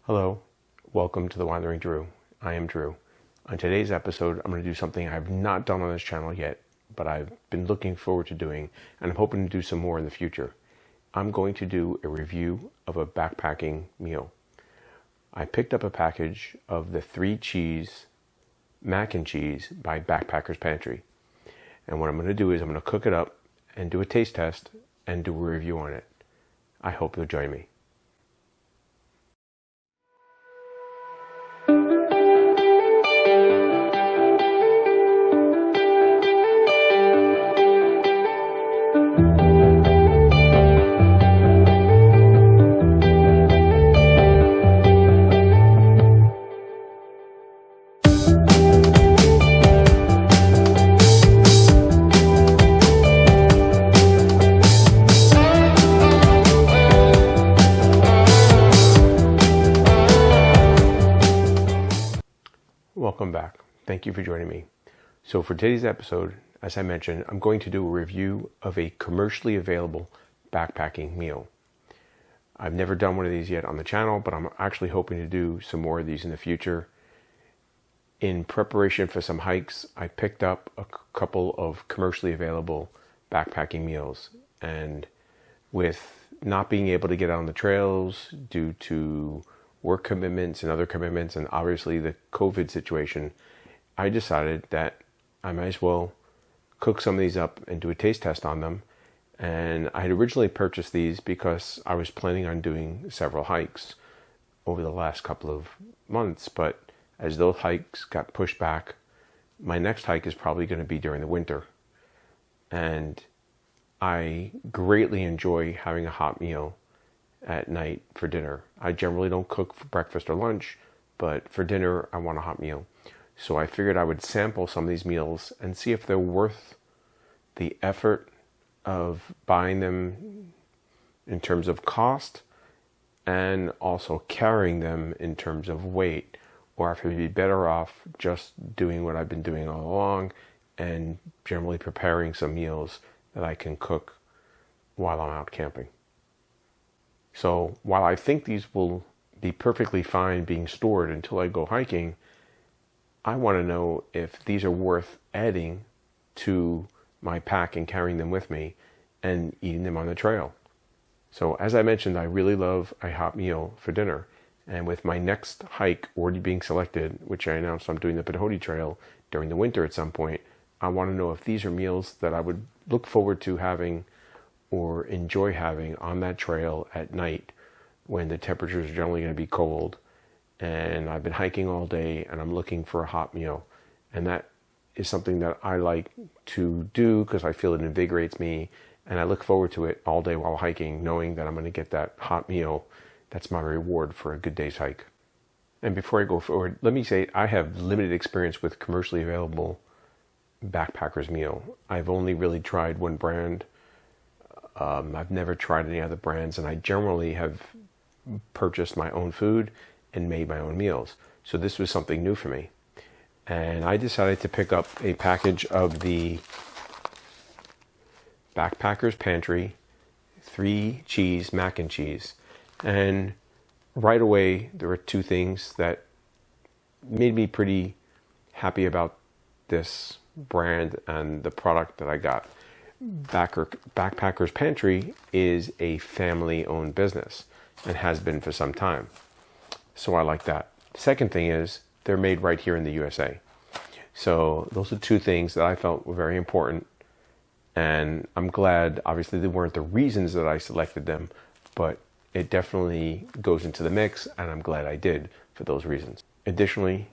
Hello, welcome to The Wandering Drew. I am Drew. On today's episode, I'm going to do something I've not done on this channel yet, but I've been looking forward to doing, and I'm hoping to do some more in the future. I'm going to do a review of a backpacking meal. I picked up a package of the 3-cheese mac and cheese by Backpacker's Pantry. And what I'm going to do is I'm going to cook it up and do a taste test and do a review on it. I hope you'll join me. Welcome back. Thank you for joining me. So for today's episode, as I mentioned, I'm going to do a review of a commercially available backpacking meal. I've never done one of these yet on the channel, but I'm actually hoping to do some more of these in the future. In preparation for some hikes, I picked up a couple of commercially available backpacking meals. And with not being able to get out on the trails due to work commitments and other commitments, and obviously the COVID situation, I decided that I might as well cook some of these up and do a taste test on them. And I had originally purchased these because I was planning on doing several hikes over the last couple of months, but as those hikes got pushed back, my next hike is probably going to be during the winter. And I greatly enjoy having a hot meal at night for dinner. I generally don't cook for breakfast or lunch, but for dinner I want a hot meal. So I figured I would sample some of these meals and see if they're worth the effort of buying them in terms of cost and also carrying them in terms of weight, or if it'd be better off just doing what I've been doing all along and generally preparing some meals that I can cook while I'm out camping. So while I think these will be perfectly fine being stored until I go hiking, I want to know if these are worth adding to my pack and carrying them with me and eating them on the trail. So as I mentioned, I really love a hot meal for dinner. And with my next hike already being selected, which I announced I'm doing the Panasonic Trail during the winter at some point, I want to know if these are meals that I would look forward to having or enjoy having on that trail at night when the temperatures are generally going to be cold and I've been hiking all day and I'm looking for a hot meal. And that is something that I like to do because I feel it invigorates me, and I look forward to it all day while hiking, knowing that I'm going to get that hot meal. That's my reward for a good day's hike. And before I go forward, let me say I have limited experience with commercially available backpackers meal. I've only really tried one brand. I've never tried any other brands, and I generally have purchased my own food and made my own meals. So this was something new for me. And I decided to pick up a package of the Backpacker's Pantry 3-cheese mac and cheese. And right away, there were two things that made me pretty happy about this brand and the product that I got. Backpacker's Pantry is a family-owned business and has been for some time. So I like that. Second thing is they're made right here in the USA. So those are two things that I felt were very important. And I'm glad, obviously they weren't the reasons that I selected them, but it definitely goes into the mix, and I'm glad I did for those reasons. Additionally,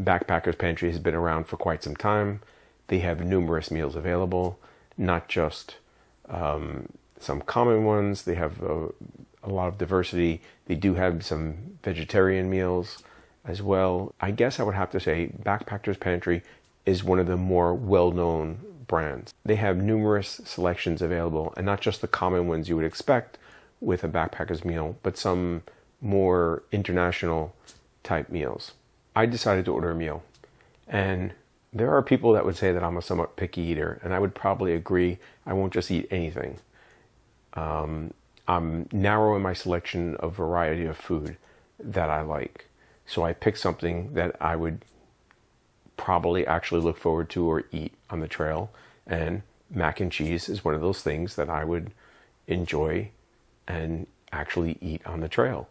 Backpacker's Pantry has been around for quite some time. They have numerous meals available, not just some common ones. They have a lot of diversity. They do have some vegetarian meals as well. I guess I would have to say Backpacker's Pantry is one of the more well-known brands. They have numerous selections available, and not just the common ones you would expect with a backpacker's meal, but some more international type meals. I decided to order a meal, and there are people that would say that I'm a somewhat picky eater, and I would probably agree. I won't just eat anything. I'm narrow in my selection of variety of food, that I like. So I picked something that I would probably actually look forward to or eat on the trail. And mac and cheese is one of those things that I would enjoy and actually eat on the trail.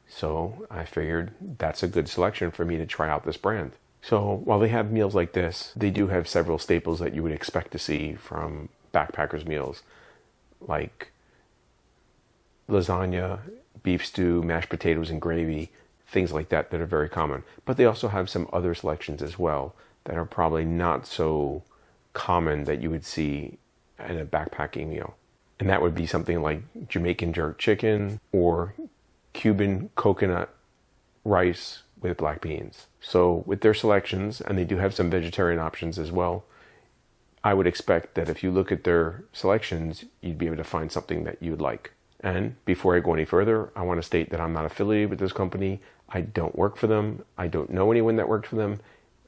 So I figured that's a good selection for me to try out this brand. So while they have meals like this, they do have several staples that you would expect to see from backpackers meals, like lasagna, beef stew, mashed potatoes and gravy, things like that that are very common. But they also have some other selections as well that are probably not so common that you would see in a backpacking meal. And that would be something like Jamaican jerk chicken or Cuban coconut rice with black beans. So with their selections, and they do have some vegetarian options as well, I would expect that if you look at their selections, you'd be able to find something that you would like. And before I go any further, I want to state that I'm not affiliated with this company. I don't work for them. I don't know anyone that worked for them.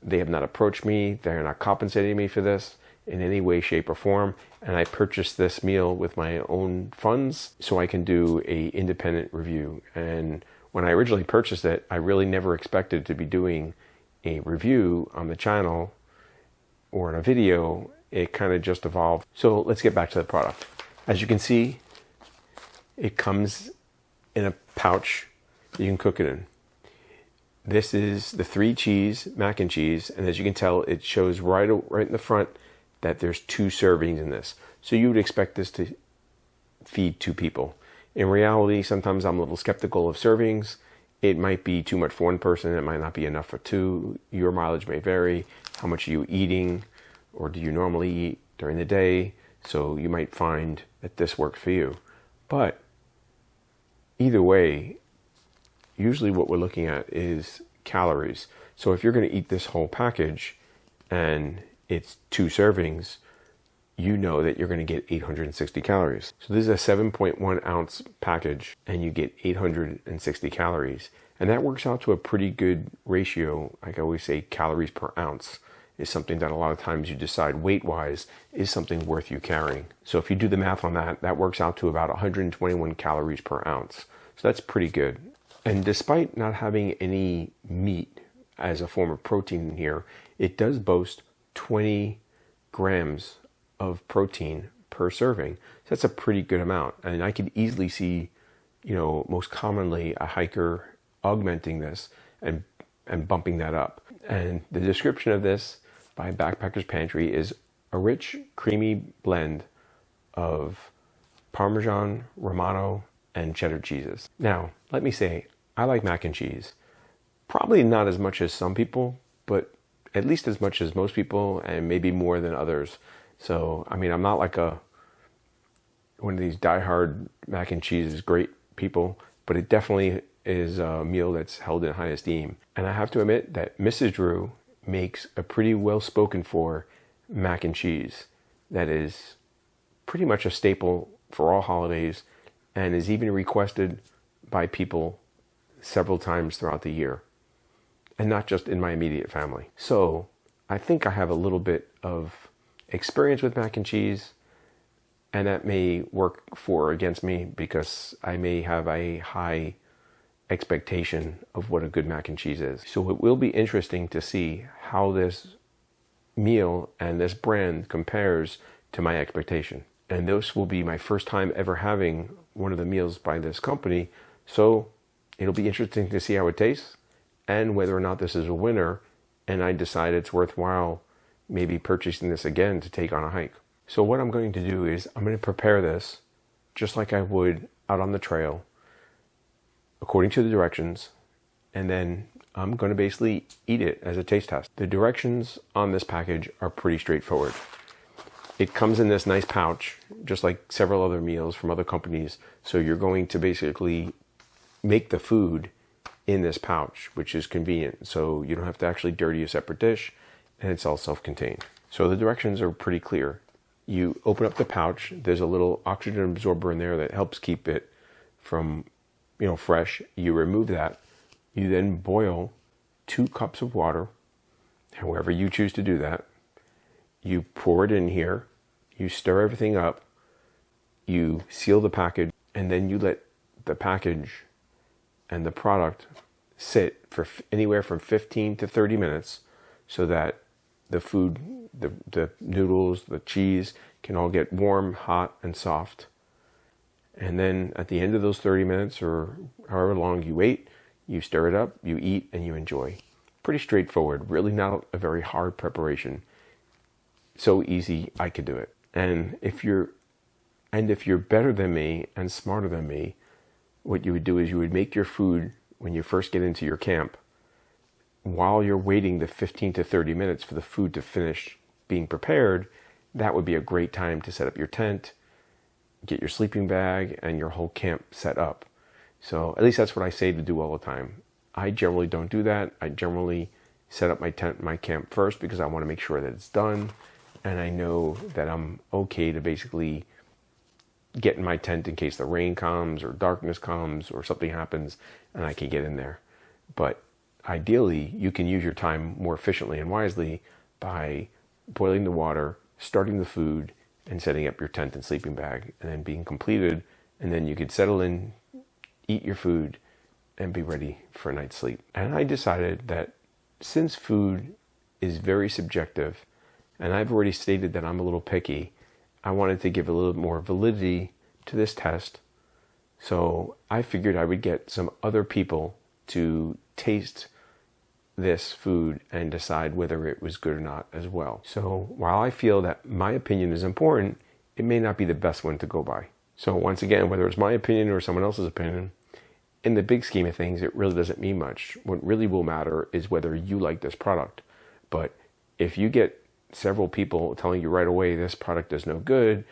They have not approached me. They're not compensating me for this in any way, shape, or form. And I purchased this meal with my own funds so I can do an independent review. And when I originally purchased it, I really never expected to be doing a review on the channel or in a video. It kind of just evolved. So let's get back to the product. As you can see, it comes in a pouch you can cook it in. This is the 3 cheese mac and cheese, and as you can tell, it shows right in the front that there's 2 servings in this. So you would expect this to feed 2 people. In reality, sometimes I'm a little skeptical of servings. It might be too much for 1 person. It might not be enough for 2. Your mileage may vary. How much are you eating, or do you normally eat during the day? So you might find that this works for you. But either way, usually what we're looking at is calories. So if you're going to eat this whole package and it's 2 servings, you know that you're going to get 860 calories. So this is a 7.1 ounce package and you get 860 calories. And that works out to a pretty good ratio. Like I always say, calories per ounce is something that a lot of times you decide weight-wise is something worth you carrying. So if you do the math on that, that works out to about 121 calories per ounce. So that's pretty good. And despite not having any meat as a form of protein in here, it does boast 20 grams of protein per serving. So that's a pretty good amount. And I could easily see, most commonly a hiker augmenting this and bumping that up. And the description of this by Backpacker's Pantry is a rich, creamy blend of Parmesan, Romano, and cheddar cheeses. Now, let me say, I like mac and cheese. Probably not as much as some people, but at least as much as most people, and maybe more than others. So, I'm not like one of these diehard mac and cheese great people, but it definitely is a meal that's held in high esteem. And I have to admit that Mrs. Drew makes a pretty well spoken for mac and cheese that is pretty much a staple for all holidays and is even requested by people several times throughout the year, and not just in my immediate family. So I think I have a little bit of experience with mac and cheese, and that may work for or against me because I may have a high expectation of what a good mac and cheese is. So it will be interesting to see how this meal and this brand compares to my expectation. And this will be my first time ever having one of the meals by this company. So it'll be interesting to see how it tastes and whether or not this is a winner. And I decide it's worthwhile maybe purchasing this again to take on a hike. So what I'm going to do is I'm going to prepare this just like I would out on the trail, according to the directions, and then I'm going to basically eat it as a taste test. The directions on this package are pretty straightforward. It comes in this nice pouch, just like several other meals from other companies. So you're going to basically make the food in this pouch, which is convenient. So you don't have to actually dirty a separate dish, and it's all self-contained. So the directions are pretty clear. You open up the pouch. There's a little oxygen absorber in there that helps keep it from fresh. You remove that. You then boil 2 cups of water, however you choose to do that. You pour it in here. You stir everything up. You seal the package, and then you let the package and the product sit for anywhere from 15 to 30 minutes so that the food, the noodles, the cheese can all get warm, hot, and soft. And then at the end of those 30 minutes or however long you wait, you stir it up, you eat, and you enjoy. Pretty straightforward, really not a very hard preparation. So easy, I could do it. And if you're better than me and smarter than me, what you would do is you would make your food when you first get into your camp, while you're waiting the 15 to 30 minutes for the food to finish being prepared. That would be a great time to set up your tent, get your sleeping bag, and your whole camp set up. So at least that's what I say to do all the time. I generally don't do that. I generally set up my tent, my camp first, because I want to make sure that it's done. And I know that I'm okay to basically get in my tent in case the rain comes or darkness comes or something happens and I can get in there. But ideally, you can use your time more efficiently and wisely by boiling the water, starting the food, and setting up your tent and sleeping bag, and then being completed. And then you could settle in, eat your food, and be ready for a night's sleep. And I decided that since food is very subjective, and I've already stated that I'm a little picky, I wanted to give a little more validity to this test. So I figured I would get some other people to taste this food and decide whether it was good or not as well. So while I feel that my opinion is important, it may not be the best one to go by. So once again, whether it's my opinion or someone else's opinion, in the big scheme of things, it really doesn't mean much. What really will matter is whether you like this product. But if you get several people telling you right away this product is no good,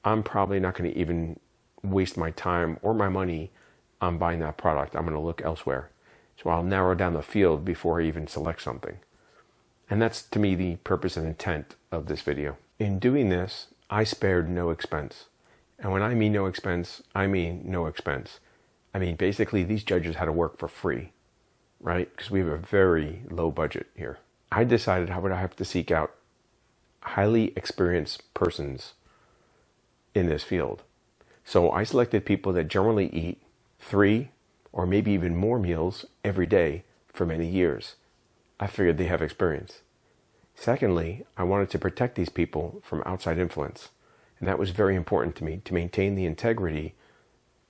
I'm probably not going to even waste my time or my money on buying that product. I'm going to look elsewhere. So I'll narrow down the field before I even select something. And that's, to me, the purpose and intent of this video. In doing this, I spared no expense. And when I mean no expense, I mean no expense. I mean, basically, these judges had to work for free, right? Because we have a very low budget here. I decided I would have to seek out highly experienced persons in this field. So I selected people that generally eat 3 or maybe even more meals every day for many years. I figured they have experience. Secondly, I wanted to protect these people from outside influence. And that was very important to me, to maintain the integrity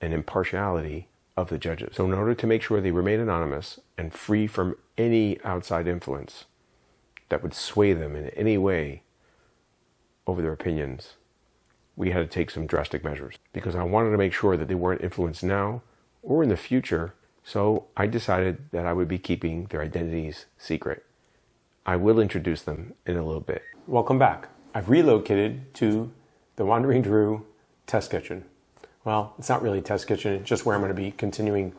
and impartiality of the judges. So in order to make sure they remain anonymous and free from any outside influence that would sway them in any way over their opinions, we had to take some drastic measures, because I wanted to make sure that they weren't influenced now or in the future. So I decided that I would be keeping their identities secret. I will introduce them in a little bit. Welcome back. I've relocated to the Wandering Drew test kitchen. Well, it's not really a test kitchen, it's just where I'm going to be continuing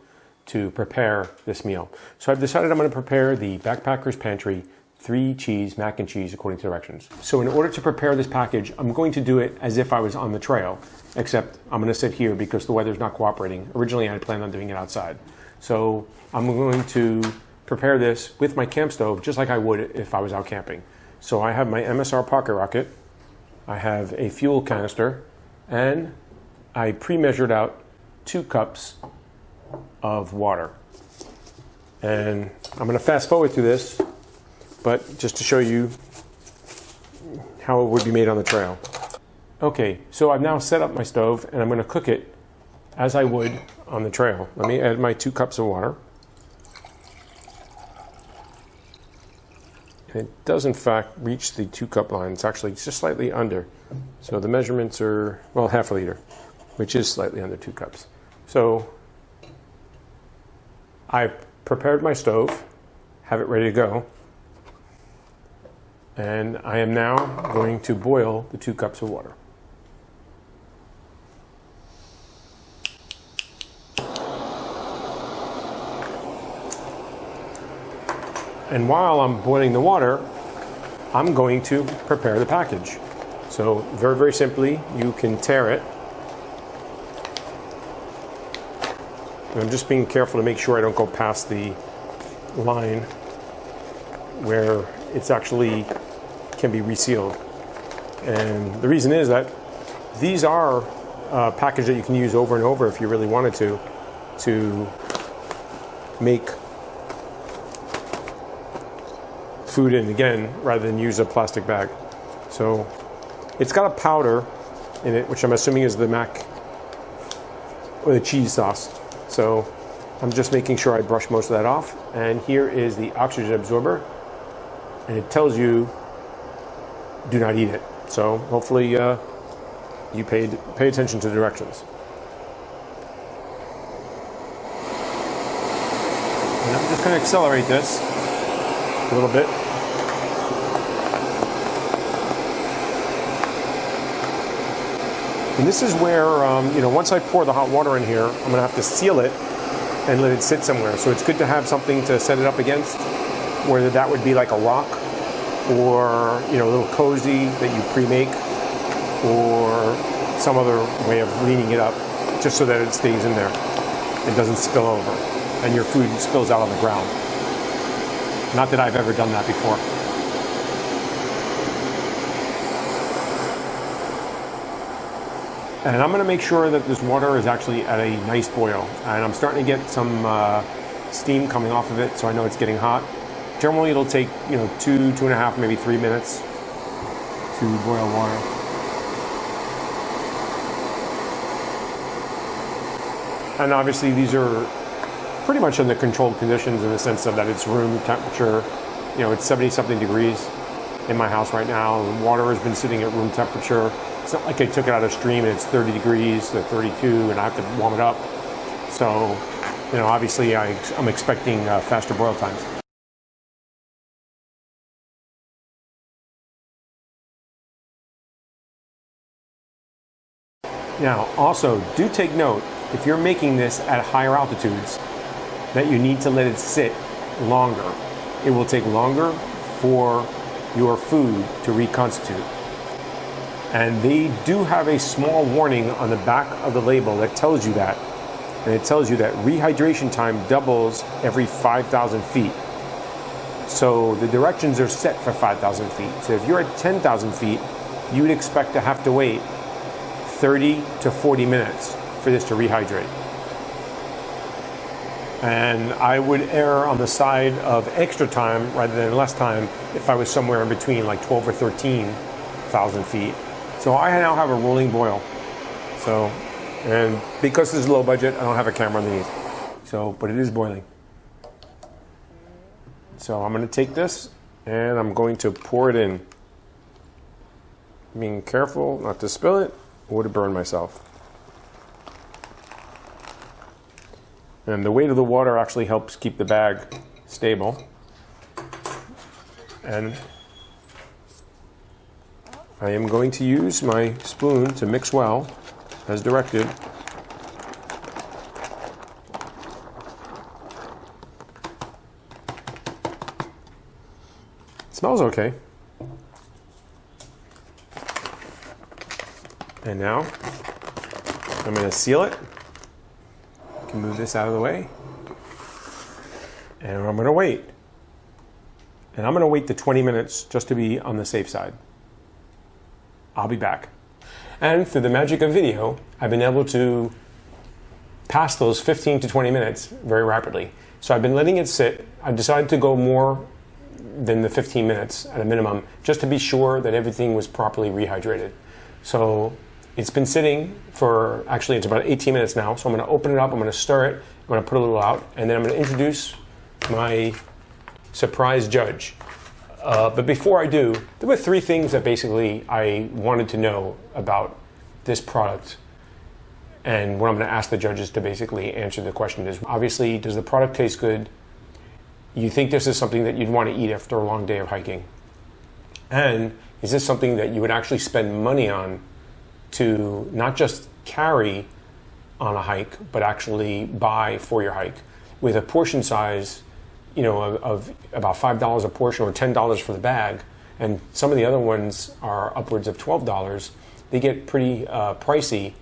to prepare this meal. So I've decided I'm going to prepare the Backpacker's Pantry 3-cheese mac and cheese according to directions. So in order to prepare this package, I'm going to do it as if I was on the trail, except I'm going to sit here because the weather's not cooperating. Originally, I had planned on doing it outside. So I'm going to prepare this with my camp stove, just like I would if I was out camping. So I have my MSR pocket rocket, I have a fuel canister, and I pre-measured out 2 cups of water. And I'm going to fast forward through this, but just to show you how it would be made on the trail. Okay, so I've now set up my stove and I'm going to cook it as I would on the trail. Let me add my 2 cups of water. And it does in fact reach the 2-cup line. It's actually just slightly under. So the measurements are, well, half a liter, which is slightly under 2 cups. So I prepared my stove, have it ready to go. And I am now going to boil the 2 cups of water. And while I'm boiling the water, I'm going to prepare the package. So very, very simply, you can tear it. And I'm just being careful to make sure I don't go past the line where it's actually can be resealed. And the reason is that these are a package that you can use over and over if you really wanted to make food in again rather than use a plastic bag. So it's got a powder in it, which I'm assuming is the mac or the cheese sauce. So I'm just making sure I brush most of that off. And here is the oxygen absorber, and it tells you do not eat it. So hopefully you pay attention to the directions. And I'm just going to accelerate this a little bit. And this is where, once I pour the hot water in here, I'm going to have to seal it and let it sit somewhere. So it's good to have something to set it up against, whether that would be like a rock or, a little cozy that you pre-make, or some other way of leaning it up, just so that it stays in there and doesn't spill over and your food spills out on the ground. Not that I've ever done that before. And I'm going to make sure that this water is actually at a nice boil. And I'm starting to get some steam coming off of it, so I know it's getting hot. Generally, it'll take 2.5, maybe 3 minutes to boil water. And obviously, these are pretty much in the controlled conditions in the sense of that it's room temperature. It's 70-something degrees in my house right now. The water has been sitting at room temperature. It's not like I took it out of stream and it's 30 degrees to 32 and I have to warm it up. So, obviously I'm expecting faster boil times. Now, also, do take note, if you're making this at higher altitudes, that you need to let it sit longer. It will take longer for your food to reconstitute. And they do have a small warning on the back of the label that tells you that. And it tells you that rehydration time doubles every 5,000 feet. So the directions are set for 5,000 feet. So if you're at 10,000 feet, you would expect to have to wait 30 to 40 minutes for this to rehydrate. And I would err on the side of extra time rather than less time if I was somewhere in between, like 12 or 13,000 feet. So I now have a rolling boil. So, and because this is low budget, I don't have a camera underneath. So, but it is boiling. So I'm going to take this and I'm going to pour it in. Being careful not to spill it or to burn myself. And the weight of the water actually helps keep the bag stable. And I am going to use my spoon to mix well, as directed. It smells okay. And now I'm going to seal it. I can move this out of the way. And I'm going to wait. And I'm going to wait the 20 minutes just to be on the safe side. I'll be back. And through the magic of video, I've been able to pass those 15 to 20 minutes very rapidly. So I've been letting it sit. I decided to go more than the 15 minutes at a minimum, just to be sure that everything was properly rehydrated. So it's been sitting for, actually it's about 18 minutes now. So I'm going to open it up, I'm going to stir it, I'm going to put a little out, and then I'm going to introduce my surprise judge. But before I do, there were three things that basically I wanted to know about this product. And what I'm going to ask the judges to basically answer the question is, obviously, does the product taste good? You think this is something that you'd want to eat after a long day of hiking? And is this something that you would actually spend money on to not just carry on a hike, but actually buy for your hike with a portion size, of about $5 a portion or $10 for the bag, and some of the other ones are upwards of $12. They get pretty pricey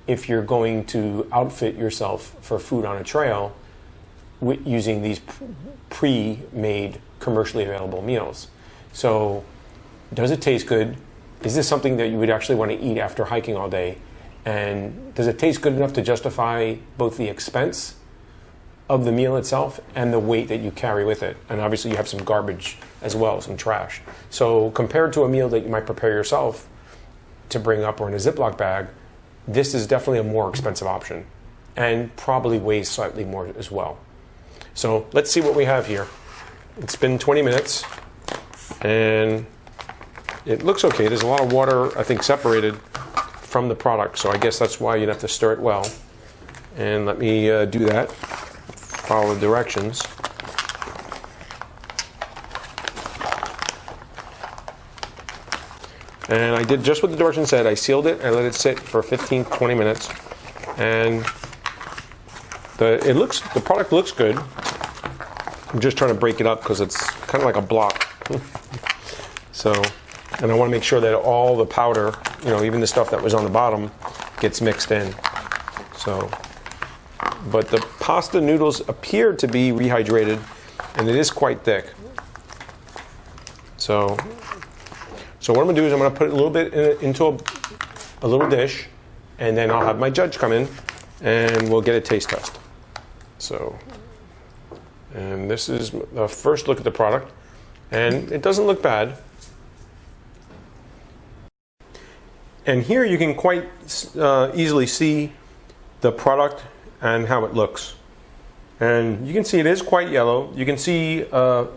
if you're going to outfit yourself for food on a trail using these pre-made commercially available meals. So does it taste good? Is this something that you would actually want to eat after hiking all day? And does it taste good enough to justify both the expense of the meal itself and the weight that you carry with it. And obviously you have some garbage as well, some trash. So compared to a meal that you might prepare yourself to bring up or in a Ziploc bag, this is definitely a more expensive option and probably weighs slightly more as well. So let's see what we have here. It's been 20 minutes and it looks okay. There's a lot of water, I think, separated from the product. So I guess that's why you'd have to stir it well. And let me do that. Follow the directions. And I did just what the directions said. I sealed it. I let it sit for 15, 20 minutes. And the product looks good. I'm just trying to break it up because it's kind of like a block. So, and I want to make sure that all the powder, even the stuff that was on the bottom, gets mixed in. So, but the pasta noodles appear to be rehydrated, and it is quite thick. So what I'm going to do is I'm going to put a little bit into a little dish, and then I'll have my judge come in, and we'll get a taste test. So, and this is the first look at the product, and it doesn't look bad. And here you can quite easily see the product and how it looks. And you can see it is quite yellow. You can see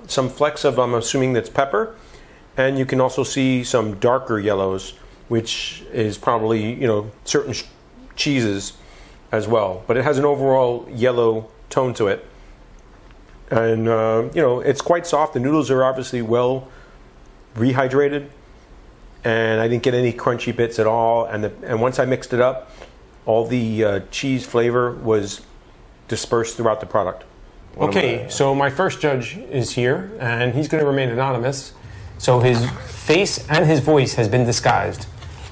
some flecks of, I'm assuming that's pepper. And you can also see some darker yellows, which is probably, certain cheeses as well. But it has an overall yellow tone to it. And, it's quite soft. The noodles are obviously well rehydrated. And I didn't get any crunchy bits at all. And once I mixed it up, all the cheese flavor was dispersed throughout the product. Okay, so my first judge is here, and he's going to remain anonymous. So his face and his voice has been disguised.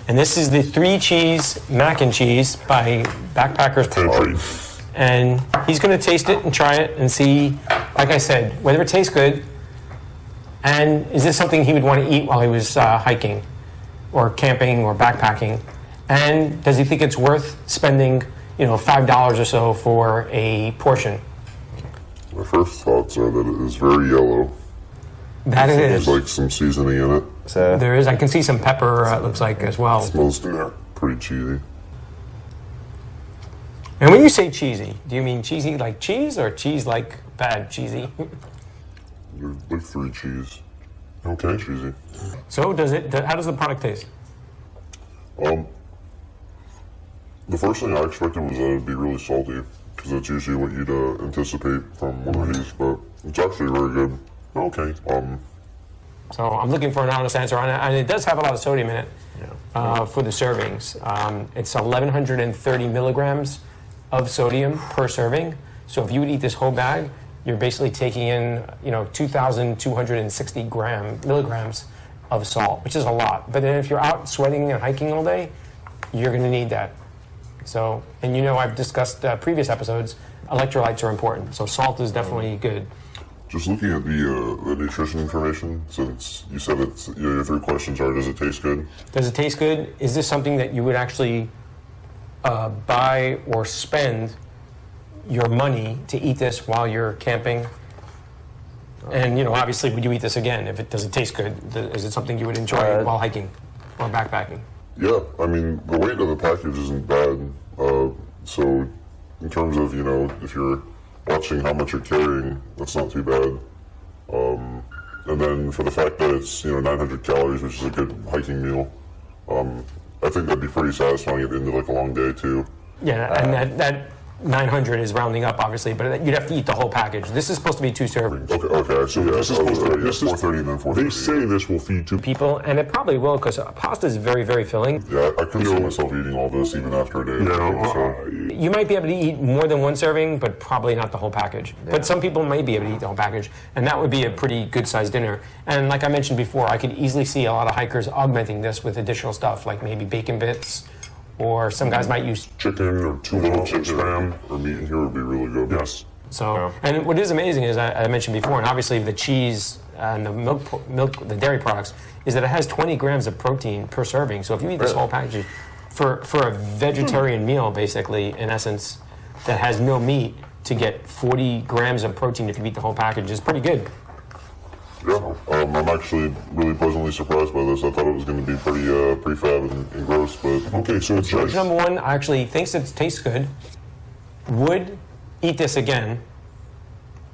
And this is the 3-cheese mac and cheese by Backpackers Pantry. And he's going to taste it and try it and see, like I said, whether it tastes good, and is this something he would want to eat while he was hiking or camping or backpacking, and does he think it's worth spending $5 or so for a portion? My first thoughts are that it is very yellow. That it is. There's like some seasoning in it. So there is. I can see some pepper, it looks like, as well. It smells pretty cheesy. And when you say cheesy, do you mean cheesy like cheese or cheese like bad cheesy? There's like 3 cheese. Okay, cheesy. So how does the product taste? The first thing I expected was that it would be really salty, because that's usually what you'd anticipate from one of these, but it's actually very good. Okay. So I'm looking for an honest answer on it, and it does have a lot of sodium in it for the servings. It's 1,130 milligrams of sodium per serving. So if you would eat this whole bag, you're basically taking in 2,260 milligrams of salt, which is a lot. But then if you're out sweating and hiking all day, you're going to need that. So, and I've discussed previous episodes, electrolytes are important. So salt is definitely good. Just looking at the nutrition information, since you said it's, your 3 questions are, does it taste good? Does it taste good? Is this something that you would actually buy or spend your money to eat this while you're camping? And, obviously, would you eat this again? Does it taste good? Is it something you would enjoy while hiking or backpacking? Yeah, I mean, the weight of the package isn't bad. So in terms of, if you're watching how much you're carrying, that's not too bad. And then for the fact that it's, 900 calories, which is a good hiking meal, I think that'd be pretty satisfying at the end of like a long day too. Yeah, and that 900 is rounding up, obviously, but you'd have to eat the whole package. This is supposed to be 2 servings. Okay. So this is supposed to be 430 and then 430. They say this will feed 2 people, and it probably will, because pasta is very, very filling. Yeah, I couldn't see myself eating all this even after a day. You might be able to eat more than 1 serving, but probably not the whole package. Yeah. But some people may be able to eat the whole package, and that would be a pretty good-sized dinner. And like I mentioned before, I could easily see a lot of hikers augmenting this with additional stuff, like maybe bacon bits, or some guys might use chicken or tuna or spam or meat in here would be really good. Yes. So, and what is amazing is I mentioned before, and obviously the cheese and the milk, the dairy products, is that it has 20 grams of protein per serving. So if you eat this whole package for a vegetarian meal, basically, in essence, that has no meat, to get 40 grams of protein if you eat the whole package is pretty good. Yeah, I'm actually really pleasantly surprised by this. I thought it was going to be pretty fat and gross, but okay. So it's Judge number one actually thinks it tastes good, would eat this again,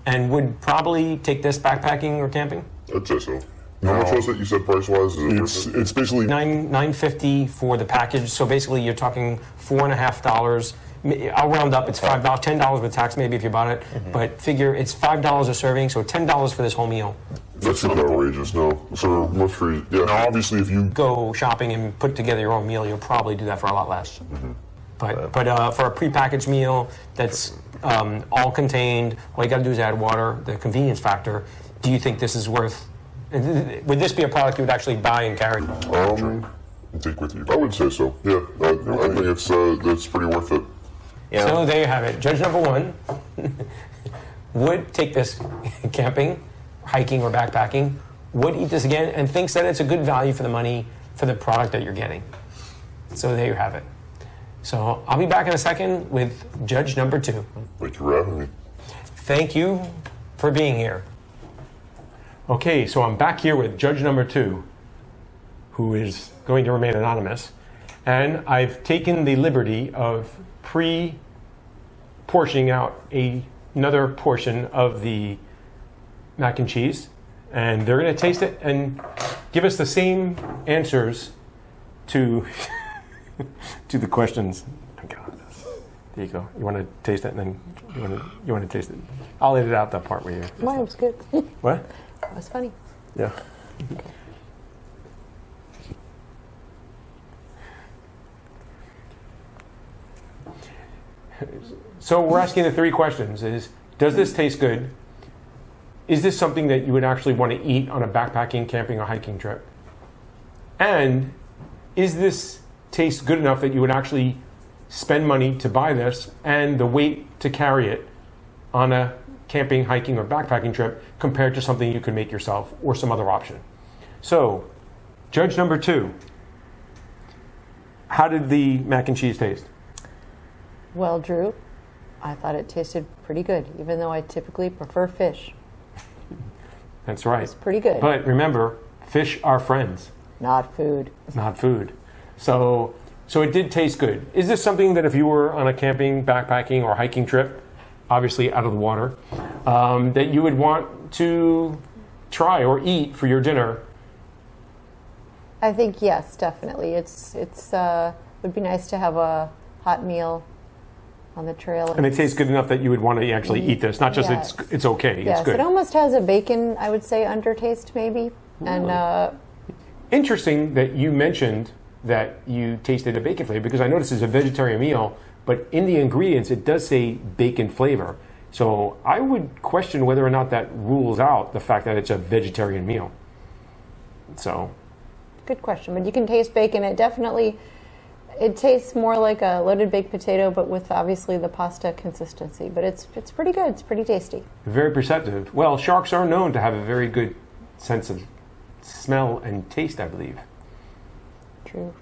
and would probably take this backpacking or camping. I'd say so. How much was it? You said price-wise? It's basically $9.50 for the package. So basically, you're talking $4.50. I'll round up. It's $5, $10 with tax maybe if you bought it. But figure it's $5 a serving, so $10 for this whole meal. That's not outrageous, no. So most for yeah. Now, obviously, if you Go shopping and put together your own meal, you'll probably do that for a lot less. But for a prepackaged meal that's all contained, all you got to do is add water. The convenience factor. Do you think this is worth? Would this be a product you would actually buy and carry? take with you. I would say so. Yeah, I think it's pretty worth it. Yeah. So there you have it. Judge number one would take this camping, hiking, or backpacking, would eat this again, and thinks that it's a good value for the money for the product that you're getting. So there you have it. So I'll be back in a second with judge number two. Thank you for having me. Thank you for being here. Okay, so I'm back here with judge number two, who is going to remain anonymous. And I've taken the liberty of portioning out another portion of the mac and cheese. And they're going to taste it and give us the same answers to to the questions. Oh God. There you go. You want to taste it, and then you want to taste it. I'll edit out that part where you. Mine was good. What? That was funny. Yeah. So we're asking the three questions: is does this taste good? Is this something that you would actually want to eat on a backpacking, camping, or hiking trip? And is this taste good enough that you would actually spend money to buy this and the weight to carry it on a camping, hiking, or backpacking trip compared to something you could make yourself or some other option? So, judge number two, how did the mac and cheese taste? Well, Drew, I thought it tasted pretty good, even though I typically prefer fish. That's right. It's pretty good. But remember, fish are friends. Not food. Not food. So it did taste good. Is this something that if you were on a camping, backpacking, or hiking trip, obviously out of the water, that you would want to try or eat for your dinner? I think yes, definitely. It's would be nice to have a hot meal on the trail. And it tastes good enough that you would want to actually eat this, not just yes. it's okay, yes, it's good. It almost has a bacon, I would say, undertaste maybe. Really? And interesting that you mentioned that you tasted a bacon flavor, because I noticed it's a vegetarian meal, but in the ingredients it does say bacon flavor. So I would question whether or not that rules out the fact that it's a vegetarian meal. So, good question, but you can taste bacon. It tastes more like a loaded baked potato, but with obviously the pasta consistency. But it's pretty good. It's pretty tasty. Very perceptive. Well, sharks are known to have a very good sense of smell and taste, I believe. True.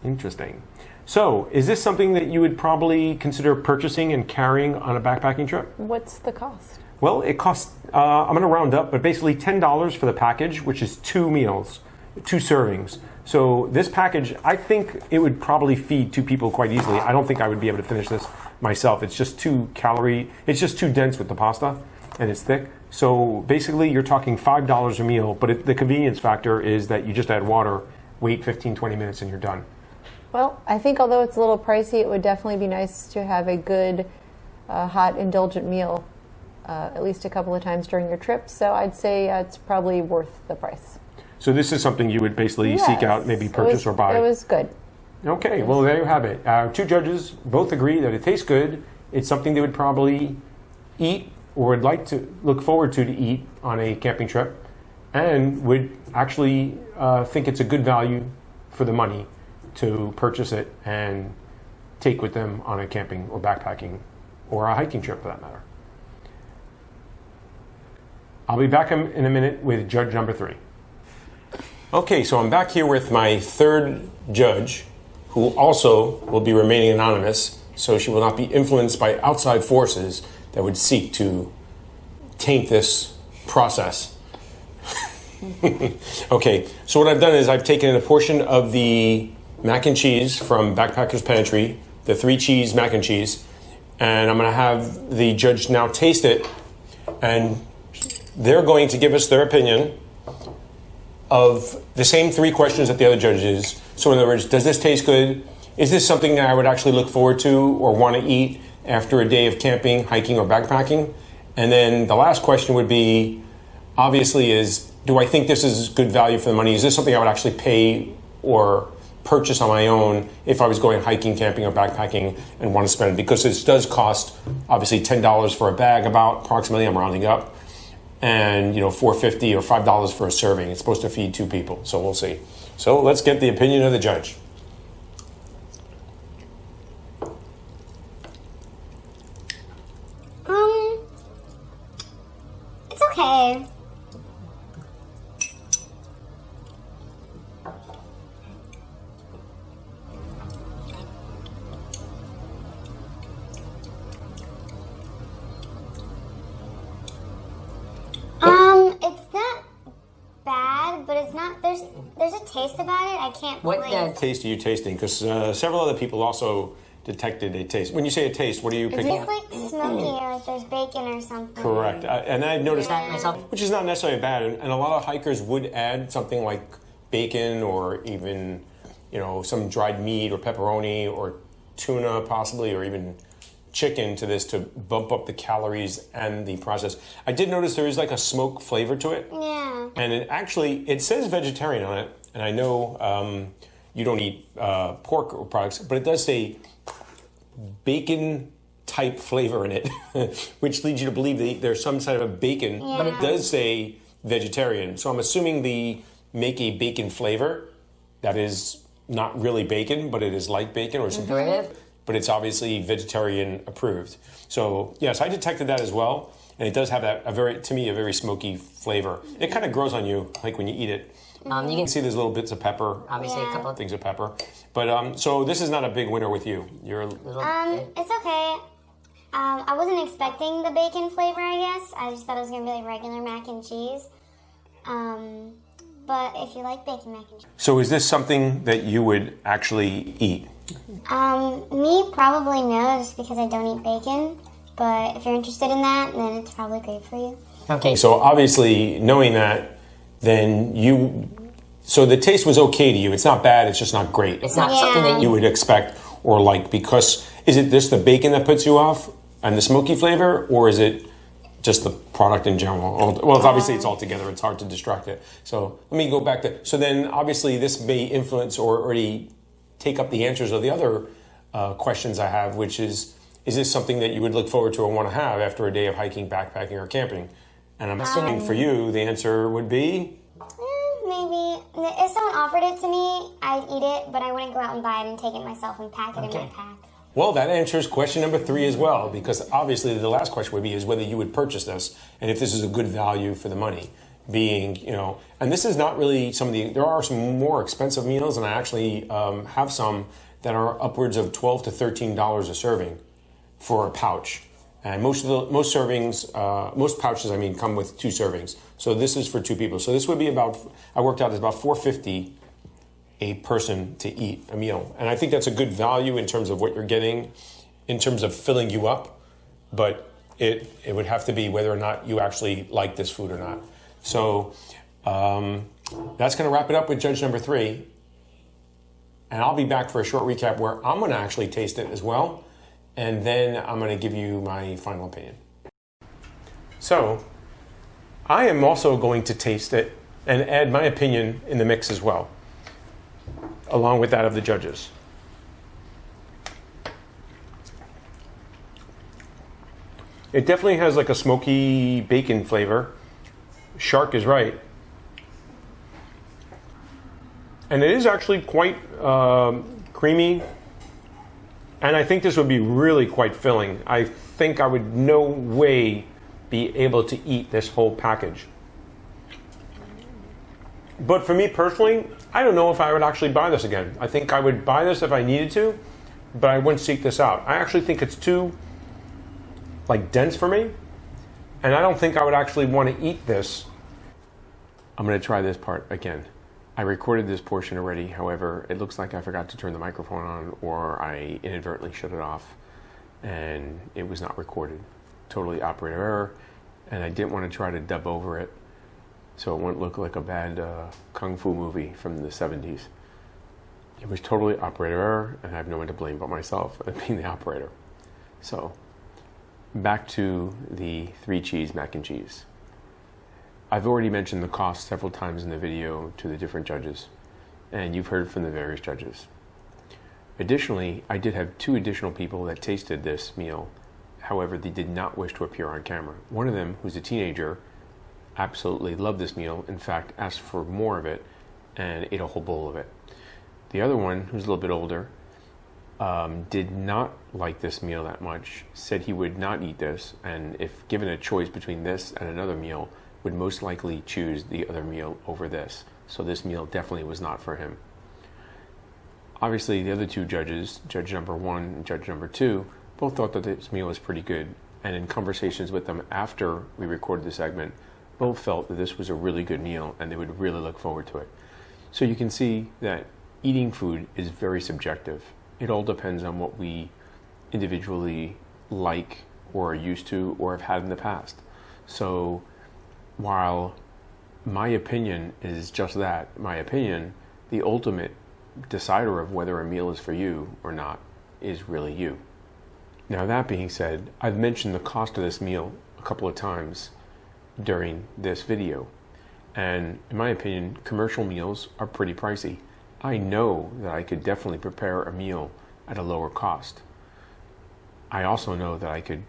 Interesting. So, is this something that you would probably consider purchasing and carrying on a backpacking trip? What's the cost? Well, it costs, I'm going to round up, but basically $10 for the package, which is 2 meals, 2 servings. So this package, I think it would probably feed 2 people quite easily. I don't think I would be able to finish this myself. It's just too dense with the pasta, and it's thick. So basically, you're talking $5 a meal, but the convenience factor is that you just add water, wait 15, 20 minutes, and you're done. Well, I think although it's a little pricey, it would definitely be nice to have a good, hot, indulgent meal at least a couple of times during your trip. So I'd say it's probably worth the price. So this is something you would basically seek out, maybe purchase or buy? It was good. Okay, well, there you have it. Our 2 judges both agree that it tastes good. It's something they would probably eat or would like to look forward to eat on a camping trip, and would actually think it's a good value for the money to purchase it and take with them on a camping or backpacking or a hiking trip for that matter. I'll be back in a minute with judge number 3. Okay, so I'm back here with my third judge, who also will be remaining anonymous. so she will not be influenced by outside forces that would seek to taint this process. Okay, so what I've done is I've taken a portion of the mac and cheese from Backpacker's Pantry, the 3 cheese mac and cheese, and I'm going to have the judge now taste it, and they're going to give us their opinion of the same 3 questions that the other judges. So in other words, does this taste good? Is this something that I would actually look forward to or want to eat after a day of camping, hiking, or backpacking? And then the last question would be, obviously, is do I think this is good value for the money? Is this something I would actually pay or purchase on my own if I was going hiking, camping, or backpacking and want to spend it? Because this does cost, obviously, $10 for a bag, about approximately, I'm rounding up, and $4.50 or $5 for a serving. It's supposed to feed 2 people, so we'll see. So let's get the opinion of the judge. It's okay. It's not bad, but it's not. There's a taste about it. I can't. What place. Taste are you tasting? Because several other people also detected a taste. When you say a taste, what are you picking? It's like smoky, or like there's bacon or something. Correct. And I've noticed that myself. which is not necessarily bad. And a lot of hikers would add something like bacon or even, some dried meat or pepperoni or tuna possibly, or even chicken to this to bump up the calories and the process. I did notice there is like a smoke flavor to it. Yeah. And it says vegetarian on it. And I know you don't eat pork or products, but it does say bacon type flavor in it, which leads you to believe that there's some sort of bacon, but it does say vegetarian. So I'm assuming they make a bacon flavor that is not really bacon, but it is like bacon or something. But it's obviously vegetarian approved. So yes, I detected that as well. And it does have that, to me, a very smoky flavor. It kind of grows on you, like when you eat it. You can See there's little bits of pepper. obviously a couple of Things of pepper. But so this is not a big winner with you. You're little. It's okay. I wasn't expecting the bacon flavor, I guess. I just thought it was going to be like regular mac and cheese. But if you like bacon mac and cheese. So is this something that you would actually eat? Me, probably no, just because I don't eat bacon. But if you're interested in that, then it's probably great for you. Okay. So obviously, knowing that, then so the taste was okay to you. It's not bad, it's just not great. It's not something that You would expect or like, because is it just the bacon that puts you off and the smoky flavor, or is it just the product in general? Well, obviously it's all together. It's hard to distract it. So let me go back to, so then obviously this may influence or already take up the answers of the other questions I have, which is this something that you would look forward to or want to have after a day of hiking, backpacking, or camping? And I'm assuming for you, the answer would be? Maybe. If someone offered it to me, I'd eat it, but I wouldn't go out and buy it and take it myself and pack it in my pack. Well, that answers question number 3 as well, because obviously the last question would be is whether you would purchase this and if this is a good value for the money. Being, and this is not really there are some more expensive meals, and I actually have some that are upwards of $12 to $13 a serving for a pouch. And most pouches, come with 2 servings. So this is for 2 people. So this would be I worked out it's about $4.50 a person to eat a meal. And I think that's a good value in terms of what you're getting, in terms of filling you up. But it would have to be whether or not you actually like this food or not. So that's going to wrap it up with judge number 3. And I'll be back for a short recap where I'm going to actually taste it as well. And then I'm going to give you my final opinion. So I am also going to taste it and add my opinion in the mix as well, along with that of the judges. It definitely has like a smoky bacon flavor. Shark is right. And it is actually quite creamy. And I think this would be really quite filling. I think I would no way be able to eat this whole package. But for me personally, I don't know if I would actually buy this again. I think I would buy this if I needed to, but I wouldn't seek this out. I actually think it's too dense for me, and I don't think I would actually want to eat this. I'm going to try this part again. I recorded this portion already, however, it looks like I forgot to turn the microphone on, or I inadvertently shut it off and it was not recorded. Totally operator error, and I didn't want to try to dub over it so it wouldn't look like a bad kung fu movie from the 70s. It was totally operator error, and I have no one to blame but myself as being the operator. So, back to the 3-cheese mac and cheese. I've already mentioned the cost several times in the video to the different judges, and you've heard from the various judges. Additionally, I did have 2 additional people that tasted this meal. However, they did not wish to appear on camera. One of them, who's a teenager, absolutely loved this meal. In fact, asked for more of it and ate a whole bowl of it. The other one, who's a little bit older, did not like this meal that much, said he would not eat this, and if given a choice between this and another meal, would most likely choose the other meal over this. So this meal definitely was not for him. Obviously, the other 2 judges, judge number 1 and judge number 2, both thought that this meal was pretty good, and in conversations with them after we recorded the segment, both felt that this was a really good meal and they would really look forward to it. So you can see that eating food is very subjective. It all depends on what we individually like or are used to or have had in the past. So while my opinion is just that, my opinion, the ultimate decider of whether a meal is for you or not is really you. Now, that being said, I've mentioned the cost of this meal a couple of times during this video, and in my opinion, commercial meals are pretty pricey. I know that I could definitely prepare a meal at a lower cost. I also know that I could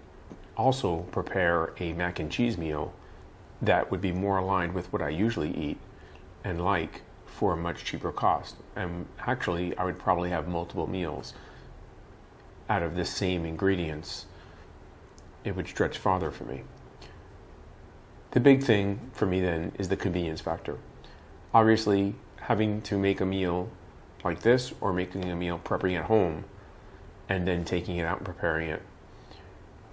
also prepare a mac and cheese meal that would be more aligned with what I usually eat and like for a much cheaper cost. And actually, I would probably have multiple meals out of the same ingredients. It would stretch farther for me. The big thing for me then is the convenience factor. Obviously, having to make a meal like this or making a meal prepping at home and then taking it out and preparing it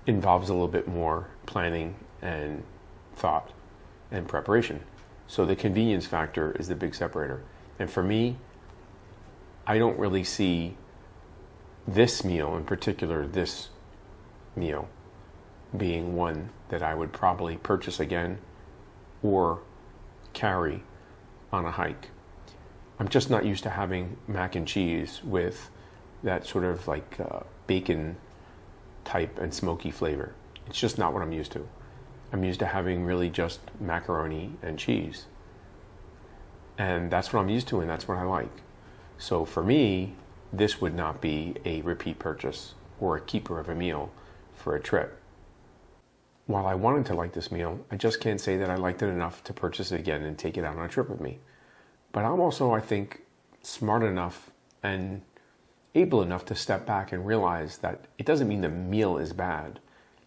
involves a little bit more planning and thought and preparation. So the convenience factor is the big separator. And for me, I don't really see this meal, in particular this meal, being one that I would probably purchase again or carry on a hike. I'm just not used to having mac and cheese with that sort of bacon type and smoky flavor. It's just not what I'm used to. I'm used to having really just macaroni and cheese. And that's what I'm used to, and that's what I like. So for me, this would not be a repeat purchase or a keeper of a meal for a trip. While I wanted to like this meal, I just can't say that I liked it enough to purchase it again and take it out on a trip with me. But I'm also, I think, smart enough and able enough to step back and realize that it doesn't mean the meal is bad.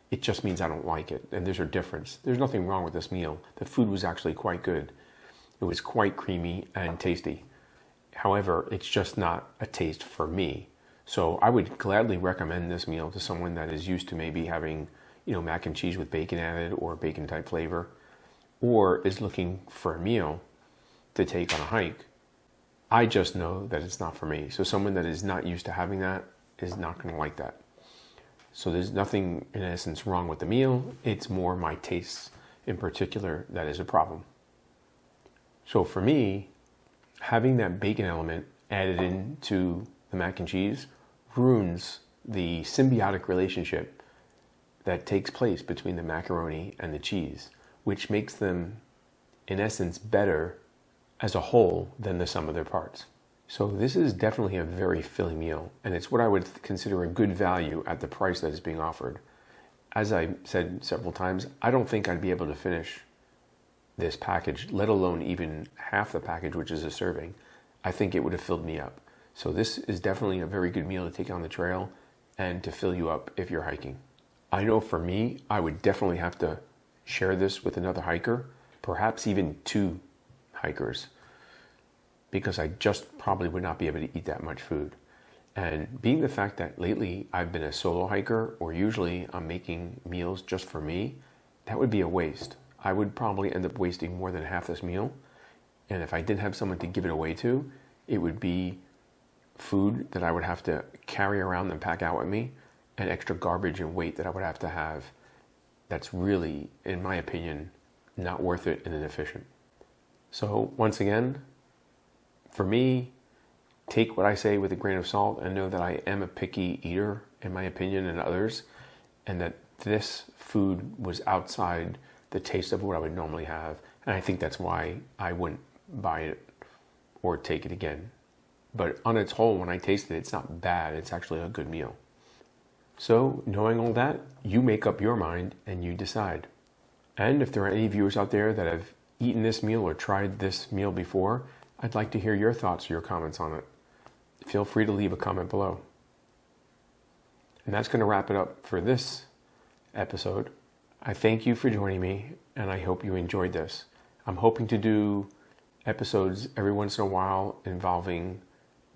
It just means I don't like it, and there's a difference. There's nothing wrong with this meal. The food was actually quite good. It was quite creamy and tasty. However, it's just not a taste for me. So I would gladly recommend this meal to someone that is used to maybe having, mac and cheese with bacon added or bacon type flavor, or is looking for a meal to take on a hike. I just know that it's not for me. So someone that is not used to having that is not going to like that. So there's nothing, in essence, wrong with the meal. It's more my tastes in particular that is a problem. So for me, having that bacon element added into the mac and cheese ruins the symbiotic relationship that takes place between the macaroni and the cheese, which makes them, in essence, better as a whole than the sum of their parts. So this is definitely a very filling meal, and it's what I would consider a good value at the price that is being offered. As I said several times, I don't think I'd be able to finish this package, let alone even half the package, which is a serving. I think it would have filled me up. So this is definitely a very good meal to take on the trail and to fill you up if you're hiking. I know for me, I would definitely have to share this with another hiker, perhaps even 2 hikers, because I just probably would not be able to eat that much food. And being the fact that lately I've been a solo hiker, or usually I'm making meals just for me, that would be a waste. I would probably end up wasting more than half this meal. And if I didn't have someone to give it away to, it would be food that I would have to carry around and pack out with me, and extra garbage and weight that I would have to have. That's really, in my opinion, not worth it and inefficient. So once again, for me, take what I say with a grain of salt and know that I am a picky eater, in my opinion, and others, and that this food was outside the taste of what I would normally have. And I think that's why I wouldn't buy it or take it again. But on its whole, when I taste it, it's not bad. It's actually a good meal. So knowing all that, you make up your mind and you decide. And if there are any viewers out there that have eaten this meal or tried this meal before, I'd like to hear your thoughts or your comments on it. Feel free to leave a comment below. And that's going to wrap it up for this episode. I thank you for joining me, and I hope you enjoyed this. I'm hoping to do episodes every once in a while involving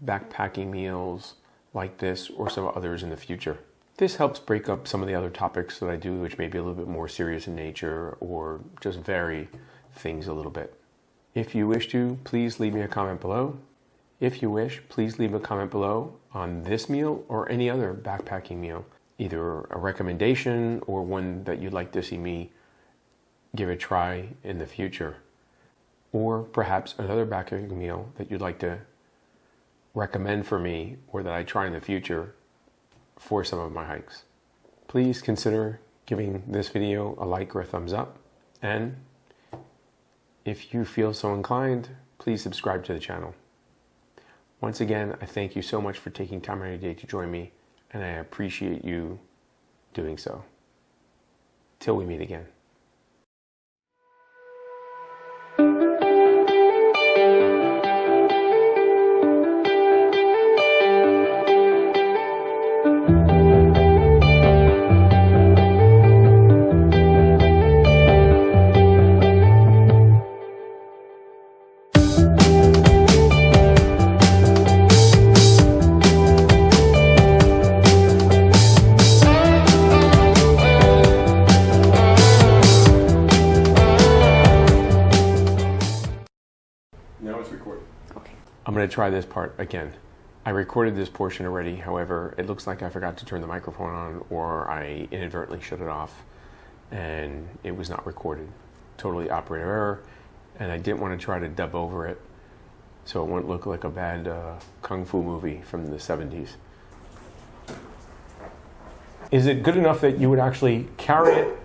backpacking meals like this or some others in the future. This helps break up some of the other topics that I do, which may be a little bit more serious in nature or just vary things a little bit. If you wish to, please leave me a comment below. If you wish, please leave a comment below on this meal or any other backpacking meal, either a recommendation or one that you'd like to see me give a try in the future, or perhaps another backpacking meal that you'd like to recommend for me or that I try in the future for some of my hikes. Please consider giving this video a like or a thumbs up, and if you feel so inclined, please subscribe to the channel. Once again, I thank you so much for taking time out of your day to join me, and I appreciate you doing so. Till we meet again. I'm going to try this part again. I recorded this portion already, however, it looks like I forgot to turn the microphone on or I inadvertently shut it off and it was not recorded. Totally operator error, and I didn't want to try to dub over it so it wouldn't look like a bad kung fu movie from the 70s. Is it good enough that you would actually carry it